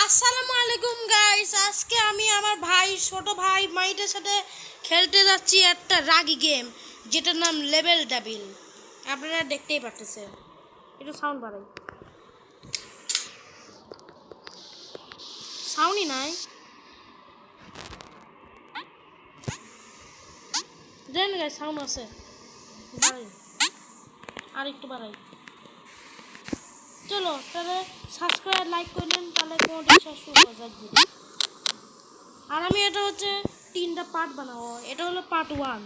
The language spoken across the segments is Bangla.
আসসালামু আলাইকুম গাইস, আজকে আমি আমার ভাই ছোট ভাই মাইটের সাথে খেলতে যাচ্ছি একটা রাগি গেম যেটার নাম লেভেল ডাবিল। আপনারা দেখতেই পাচ্ছেন, একটু সাউন্ড বাড়াই, সাউন্ডই নাই। দেন গাইস, সাউন্ড আছে, বাড়াই আর একটু বাড়াই। চলো তাহলে সাবস্ক্রাইব লাইক করে নেন, তাহলে কোনটা শুরু করা যাক। আর আমি এটা হচ্ছে 3টা পার্ট বানাবো, এটা হলো পার্ট 1।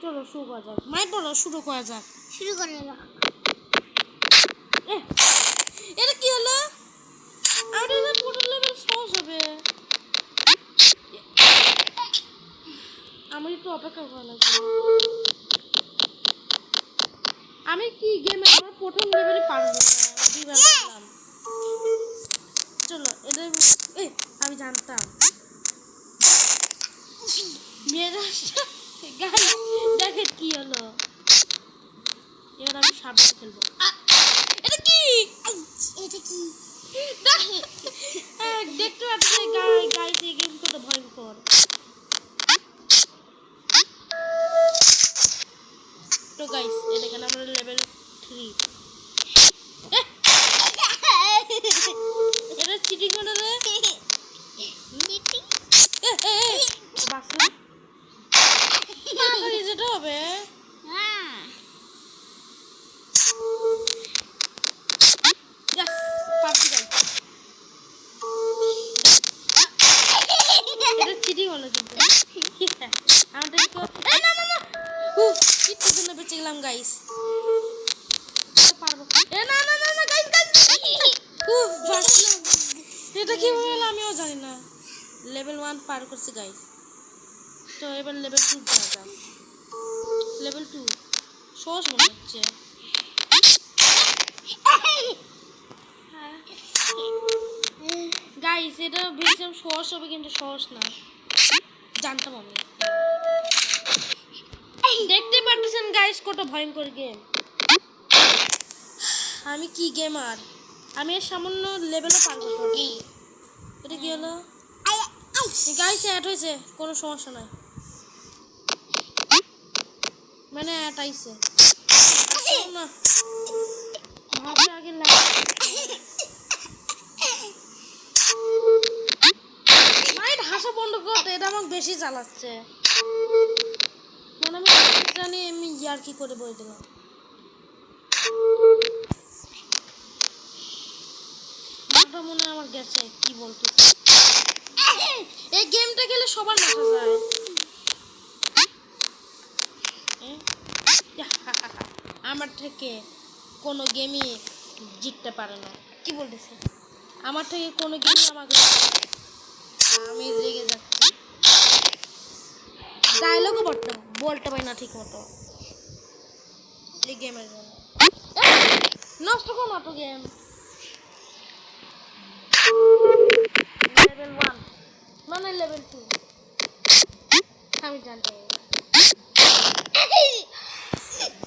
চলো শুরু করা যাক। মাইক বলো, শুরু করা যাক। শুরু করে না। এটা কি হলো? আমাদের এটা পোর্টাল লেভেল সহজ হবে। আমি একটু অপেক্ষা করা লাগবে। আমি কি গেমে আমার প্রথম লেভেলে পারবো না, দুইবার বললাম। চলো এটা আমি জানতাম দেখে কি হলো। এবার আমি সাবধানে খেলবো। এটা কি? এটা কি? দেখতে পাচ্ছি গাইস, এই গেম কত ভয়ঙ্কর। তো গাইস এটা দেখেন আমরা লেভেল 3। এটা চিটিং করে রে। বাসে তাড়াতাড়ি যেতে হবে। Yes, পারছি গাইস। এটা চিটিং হলো কিন্তু। আমাদের তো না না না, কিচ্ছু জন্য বেঁচে গেলাম গাইস। পারবো না না না না গাইস গাইস, বাঁচলাম। এটা কি হলো আমিও জানি না। লেভেল 1 পার করছি গাইস। তো এবার লেভেল 2 যাওয়া যাক। লেভেল 2 সহজ মনে হচ্ছে। গাইস এটা ভেবেছিলাম সহজ হবে, কিন্তু সহজ না, জানতাম আমি। দেখতে পাচ্ছেন গাইস কত ভয়ঙ্কর গেম। আমি কি গেমার, আমি এর সামান্য লেভেলও পার করতে পারি। এটা কি হলো গাইস? অ্যাড হয়েছে, কোনো সমস্যা নাই, মানে অ্যাড আইছে না। ভাবে আগে মাইট হাসা বন্ধ করতে, এটা আমাকে বেশি চালাচ্ছে। মানে আমি জানি আমি ইয়ার কি করে বই দিলাম। মাথা মনে হয় আমার গেছে, কি বলতে। এই গেমটা খেলে সবার মাথা যায়। আমার থেকে কোনো গেমই জিততে পারে না। কি বলতেছে? আমার থেকে কোনো গেমই আমাকে, আমি রেগে যাচ্ছি। ডায়লগও বলতে পারি না ঠিক মতো এই গেমের জন্য। নষ্ট করো না তো গেম। লেভেল 1 মানে লেভেল 2 আমি জানতাম।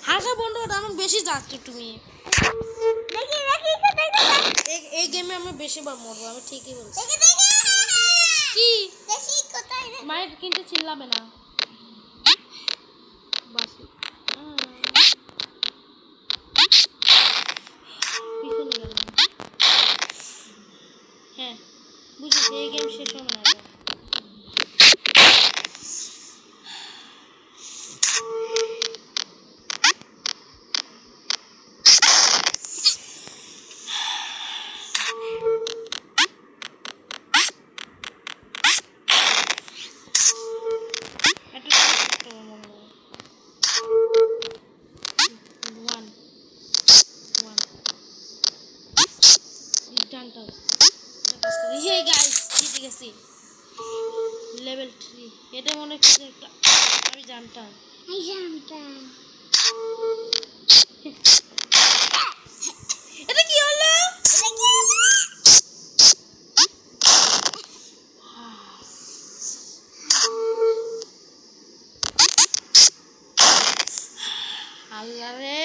হাসা বন্ধু, আমার বেশি যাচ্ছে। তুমি এই গেমে আমি বেশিবার মরবো, আমি ঠিকই বলছি। কি মায়ের কিন্তু চিল্লাবে না। পিছনে গেলাম। হ্যাঁ বুঝেছি, এই গেম শেষ হবে না। লেভেল 3 এটা মনে হচ্ছে একটা, আমি জানতাম। এটা কি হলো? আল্লাহ রে,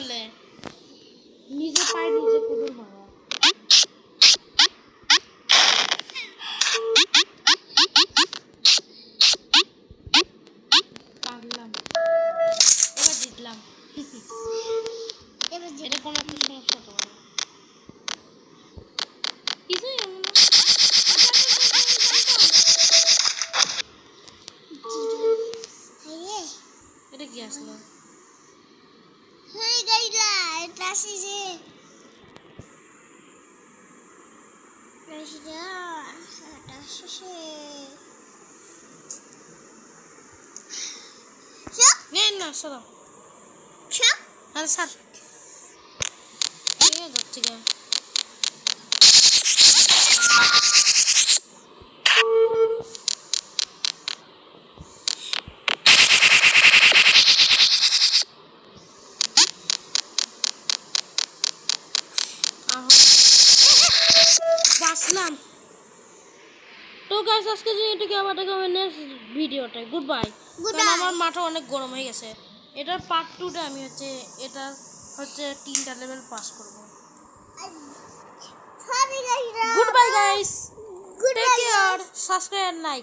বলে নিজে পায়ে নিজে কুদুর মারা। পারলাম, এবার জিতলাম। এবার এটা কোনো একটা সমস্যা হতে পারে, কিছুই হলো না। হাইয়ে এটা কি আসলো? হয়ে গইলা এটা আসিছে রাশিদা এটা আসিছে চুপ না সরো, চুপ আরে স্যার যাচ্ছে গে। বাসলাম। তো গাইস আজকে যে এটাকে আবার দেখা হবে নেক্সট ভিডিওতে। Good bye. কারণ আমার মাথা অনেক গরম হয়ে গেছে। এটার পার্ট 2টা আমি এটা হচ্ছে 3টা লেভেল পাস করব। Sorry guys good bye guys, good take care, subscribe like.